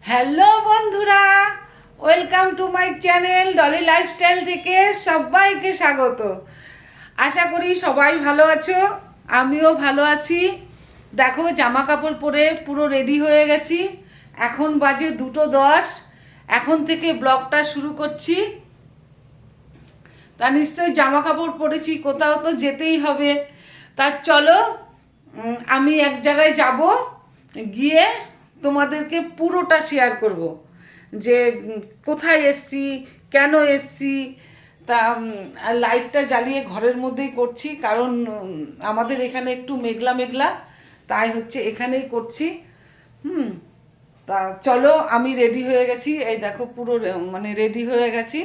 Hello বন্ধুরা, welcome to my channel Dolly lifestyle থেকে সবাইকে স্বাগত। আশা করি সবাই ভালো আছো, আমিও ভালো আছি। দেখো জামা কাপড় পরে পুরো রেডি হয়ে গেছি। এখন বাজে 2:10। এখন থেকে ব্লগটা শুরু করছি। তা নিশ্চয়ই জামা কাপড় পরেছি, কোথাও তো যেতেই হবে। তা চলো আমি এক জায়গায় যাব, গিয়ে তোমাদেরকে পুরোটা শেয়ার করব যে কোথায় এসছি, কেন এসছি। তা লাইটটা জ্বালিয়ে ঘরের মধ্যেই করছি, কারণ আমাদের এখানে একটু মেঘলা মেঘলা, তাই হচ্ছে এখানেই করছি। তা চলো আমি রেডি হয়ে গেছি, এই দেখো পুরো মানে রেডি হয়ে গেছি।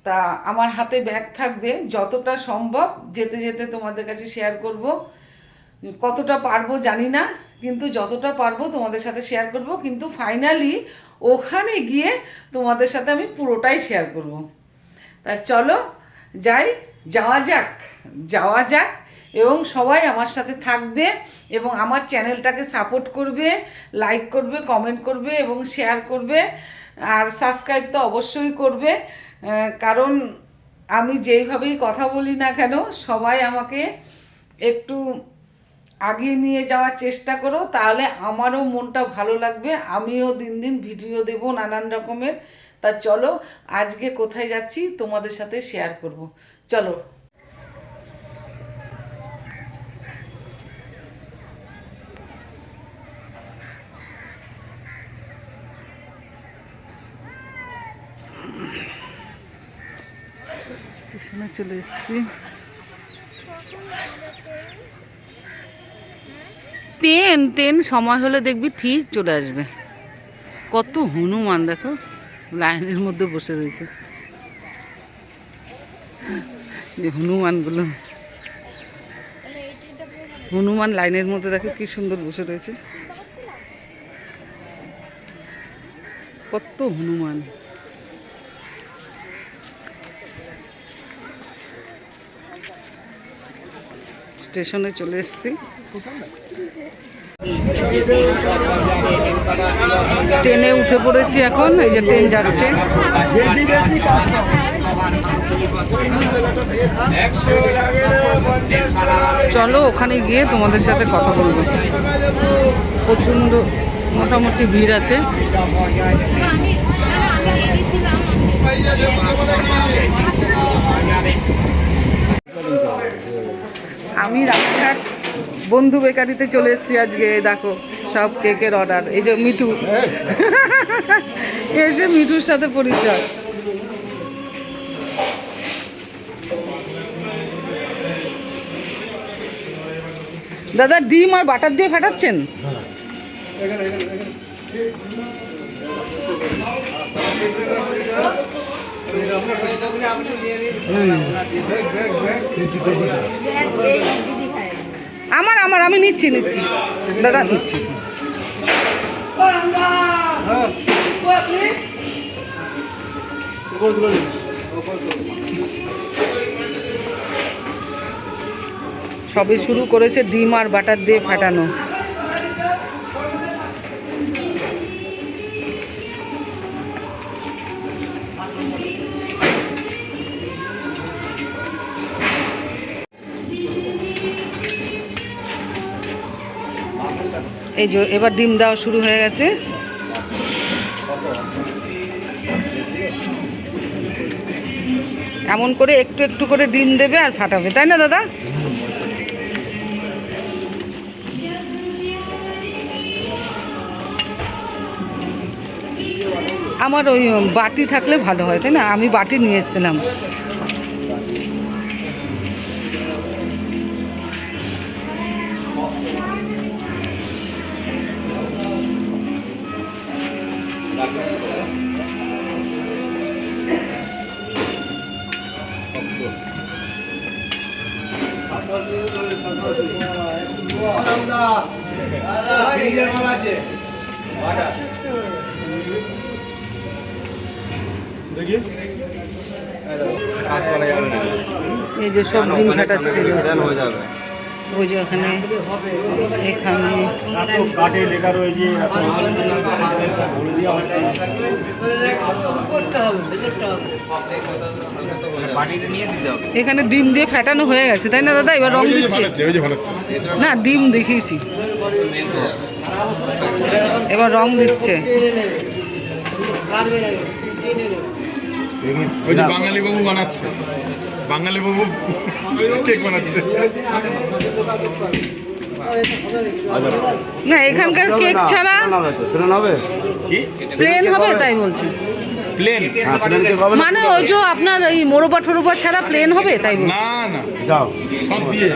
তা আমার হাতে ব্যাগ থাকবে, যতটা সম্ভব যেতে যেতে তোমাদের কাছে শেয়ার করব। কতটা পারবো জানি না, কিন্তু যতটা পারবো তোমাদের সাথে শেয়ার করব। কিন্তু ফাইনালি ওখানে গিয়ে তোমাদের সাথে আমি পুরোটাই শেয়ার করব। তা চলো যাওয়া যাক এবং সবাই আমার সাথে থাকবে এবং আমার চ্যানেলটাকে সাপোর্ট করবে, লাইক করবে, কমেন্ট করবে এবং শেয়ার করবে। আর সাবস্ক্রাইব তো অবশ্যই করবে, কারণ আমি যেইভাবেই কথা বলি না কেন সবাই আমাকে একটু আগিয়ে নিয়ে যাওয়ার চেষ্টা করো, তাহলে আমারও মনটা ভালো লাগবে। আমিও দিন দিন ভিডিও দেব নানান রকমের। তা চলো আজকে কোথায় যাচ্ছি তোমাদের সাথে শেয়ার করব। চলো। স্টেশনে চলে এসেছি। ট্রেন সময় হলে দেখবি ঠিক চলে আসবে। কত হনুমান দেখো লাইনের মধ্যে বসে রয়েছে, যে হনুমান লাইনের মধ্যে দেখো কি সুন্দর বসে রয়েছে। কত হনুমান। স্টেশনে চলে এসেছি। ট্রেনে উঠে পড়েছি এখন, এই যে ট্রেন যাচ্ছে। চলো ওখানে গিয়ে তোমাদের সাথে কথা বলবো। প্রচণ্ড মোটামুটি ভিড় আছে। আমি রাস্তাঘাট বন্ধু বেকারিতে চলে এসেছি আজকে। দেখো সব কেকের অর্ডার। এই যে মিঠু এসে মিঠুর সাথে পরিচয়। দাদা ডিম আর বাটার দিয়ে ফাটাচ্ছেন? আমার আমি নিচ্ছি দাদা নিচ্ছি। সবে শুরু করেছে ডিম আর বাটার দিয়ে ফাটানো। এই যে এবার ডিম দেওয়া শুরু হয়ে গেছে। এমন করে একটু একটু করে ডিম দেবে আর ফাটাবে, তাই না দাদা? আমার ওই বাটি থাকলে ভালো হয়, তাই না? আমি বাটি নিয়ে এসেছিলাম। এই যে সব ডিম ফাটাচ্ছে। ওই যে ওখানে এখানে কাঠে লেখা রয়েছে এখানে ডিম দিয়ে ফ্যাটানো হয়ে গেছে তাই না দাদা? এবার রং দিচ্ছে না, ডিম দেখিয়েছি, এবার রং দিচ্ছে। ওই যে বাঙালি বাবু বানাচ্ছে, বাঙালি বাবু কেক বানাচ্ছে। না এখানকার কেক ছাড়া প্লেন হবে তাই বলছি। প্লেন মানে ওই যে আপনার এই মোরব্বা টোরব্বা ছাড়া প্লেন হবে তাই বলছি। না না যাও সব দিয়ে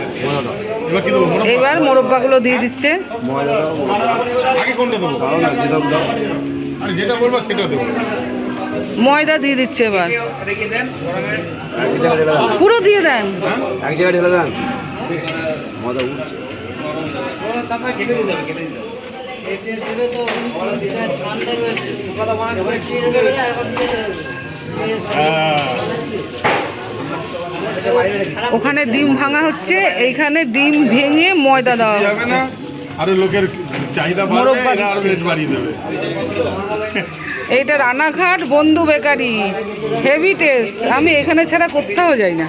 এবার কি দেবো? এবার মোরব্বাগুলো দিয়ে দিচ্ছে। আগে কোনটা দেবো? আরে যেটা বলবো সেটা দেবো। ময়দা দিয়ে দিচ্ছে এবার, পুরো দিয়ে দেন। এক জায়গায় ঢেলে দেন, মজা উঠছে। ওখানে ডিম ভাঙা হচ্ছে, এইখানে ডিম ভেঙে ময়দা দেওয়া যাবে হচ্ছে। না, আরো লোকের চাহিদা বাড়বে, এরা আরো রেট বাড়িয়ে দেবে। এইটা রানাঘাট বন্ধু বেকারি, হেভি টেস্ট। আমি এখানে ছাড়া কোথাও যাই না।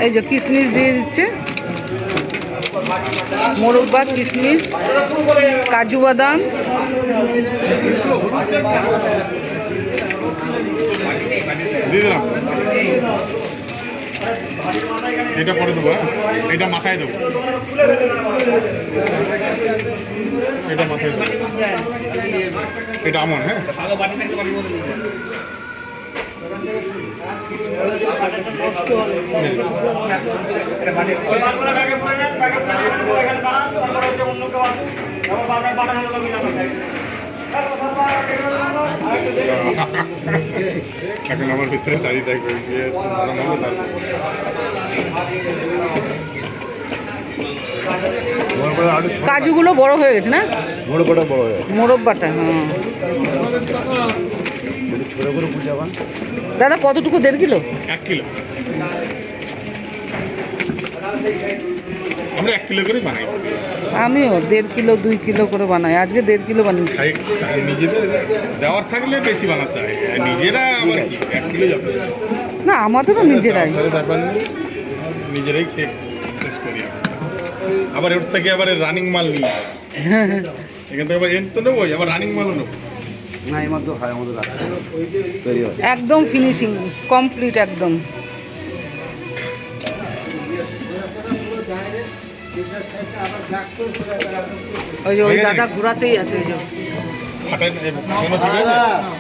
এই যে কিশমিশ দিয়ে দিচ্ছে, মোরব্বা, কিশমিশ, কাজু বাদাম। দিয়ে দিলাম, এটা পরে দেবো, এটা মাথায় দেবো, এটা মাথায় দেবো, এটা আমন। হ্যাঁ এখন আমার ভিতরে দাঁড়িয়ে থাকবে যে কাজুগুলো বড় হয়ে গেছে না? মোরব্বাটা বড় হয়ে গেছে, মোরব্বাটা, হ্যাঁ। ছোট করে বুঝাবান। দাদা কতটুকু? 1.5 কিলো? 1 কিলো। আমরা 1 কিলো করে বানাই। আমিও 1.5 কিলো 2 কিলো করে বানাই। আজকে 1.5 কিলো বানিয়েছি। নিজেদের দেওয়ার থাকলে বেশি বানাতে হয়, নিজেরা আবার কি 1 কিলো যথেষ্ট না, আমাদেরও নিজেরাই। ব্যাপার নেই, নিজেরাই খেয়ে শেষ করি। আবার ওর থেকে আবার রানিং মাল নিই, এখান থেকে আবার এর তো নেবো, আবার রানিং মালও নেবো। না এই মাত্র হয় আমাদের তৈরি হয় একদম ফিনিশিং কমপ্লিট একদম। ওই যে ওই দাদা ঘোরাতেই আছে, ওই যে হাতের কোনো ঠিক আছে?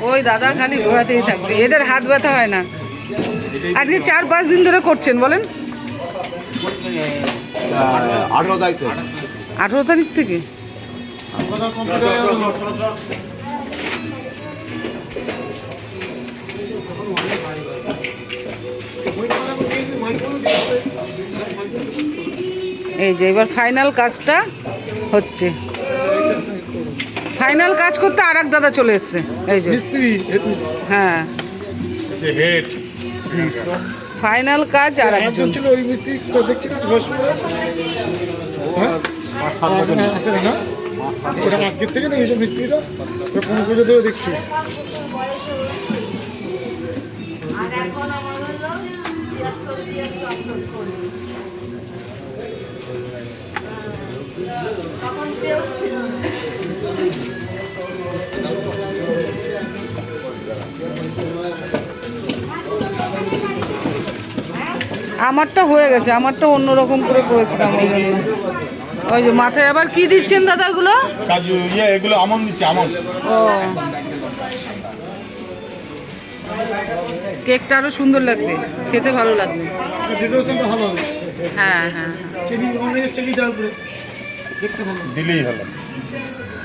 ওই দাদা খালি ঘোরাতেই থাকবে, এদের হাত ব্যথা হয় না। আজকে 4-5 দিন ধরে করছেন বলেন? 18 তারিখ থেকে। 18 তারিখ থেকে? এই যে এবার ফাইনাল কাজটা হচ্ছে। ফাইনাল কাজ করতে আর এক দাদা চলে এসছে, এই যে মিস্ত্রি, হ্যাঁ যে হেড। ফাইনাল কাজ আর একজন। ওই মিস্ত্রি দেখছি না আসে না, ওটা আজকের থেকে না এইসব মিস্ত্রিরা 15 বছর ধরে দেখছি। আমারটা হয়ে গেছে, আমারটা অন্যরকম করে করেছিলাম ওই জন্য। ওই যে মাথায় আবার কি দিচ্ছেন দাদা এগুলো? কাজু এগুলো আমন দিচ্ছে, আমন। ও, কেকটা আরো সুন্দর লাগবে, খেতে ভালো লাগবে। ডেকোরেশনটা ভালো হবে, হ্যাঁ হ্যাঁ চেরি চেরি দেওয়ার উপরে দেখতে ভালো, দিলেই হলো।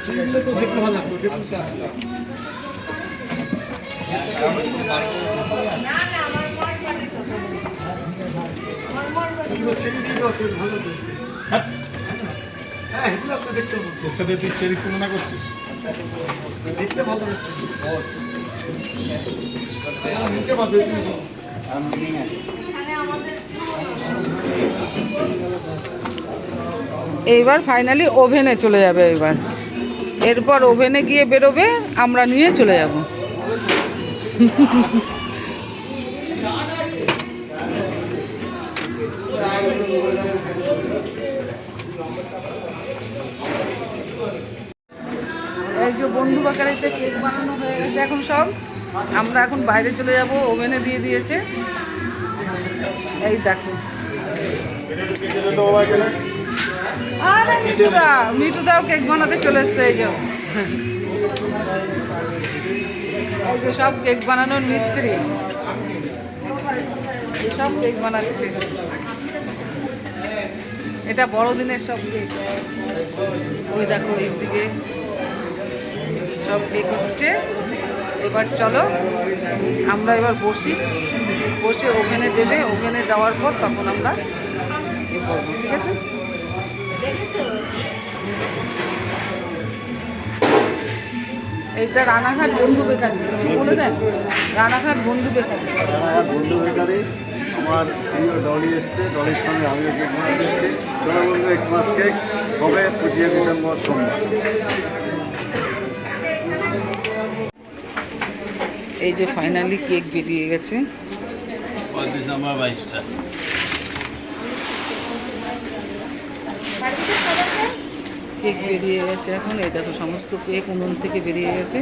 চেরি দিলে তো দেখতে ভালো লাগবে। না না আমার এগুলো চেরি দিয়ে দাও, তেল ভালো দেখতে। হ্যাঁ, হ্যাঁ, এগুলো আপনি দেখতে পাবেন। এর সাথে তুই চেরি তুলনা করছিস? দেখতে ভালো দেখতে। মুখে বাদ দিয়ে দিন। এইবার ফাইনালি ওভেনে চলে যাবে। এবার এরপর ওভেনে গিয়ে বেরোবে, আমরা নিয়ে চলে যাব। এই যে বন্ধু বাকারিতে কেক বানানো হয়ে গেছে এখন সব। আমরা এখন বাইরে চলে যাব, ওভেনে দিয়ে দিয়েছে। এই দেখো, আরে মিঠুদাও কেক বানাতে চলে এসছে। এই যে এই যে সব কেক বানানোর মিস্ত্রি, সব কেক বানাচ্ছে। এটা বড়দিনের সব কেক। ওই দেখো এইদিকে সব কেক হচ্ছে। এবার চলো আমরা এবার বসে ওভেনে দেবে। ওভেনে দেওয়ার পর তখন আমরা এ করবো, ঠিক আছে? এইটা রানাঘাট বন্ধু বেকারি, বলে দেন। রানাঘাট বন্ধু বেকারি। বন্ধু বেকারি, আমার প্রিয় ডলি এসছে, ডলির সঙ্গে আমিও কেক বানাতে এসেছি। চলো বন্ধু, এক্সমাস কেক হবে 25 ডিসেম্বর সোমবার। এই যে ফাইনালি কেক বেরিয়ে গেছে। ডিসেম্বর 22টা। কেক বেরিয়ে গেছে এখন। এই দেখো সমস্ত কেক উনুন থেকে বেরিয়ে গেছে।